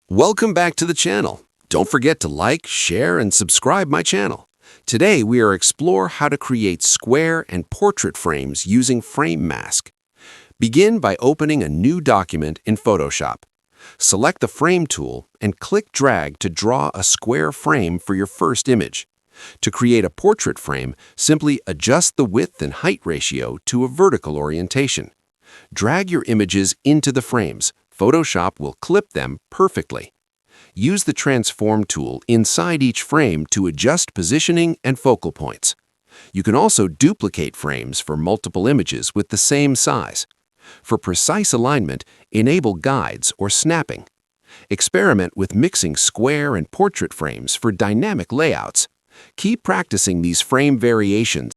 Welcome back to the channel. Don't forget to like, share, and subscribe my channel. Today we are explore how to create square and portrait frames using Frame Mask. Begin by opening a new document in Photoshop. Select the Frame tool and click Drag to draw a square frame for your first image. To create a portrait frame, simply adjust the width and height ratio to a vertical orientation. Drag your images into the frames. Photoshop will clip them perfectly. Use the Transform tool inside each frame to adjust positioning and focal points. You can also duplicate frames for multiple images with the same size. For precise alignment, enable guides or snapping. Experiment with mixing square and portrait frames for dynamic layouts. Keep practicing these frame variations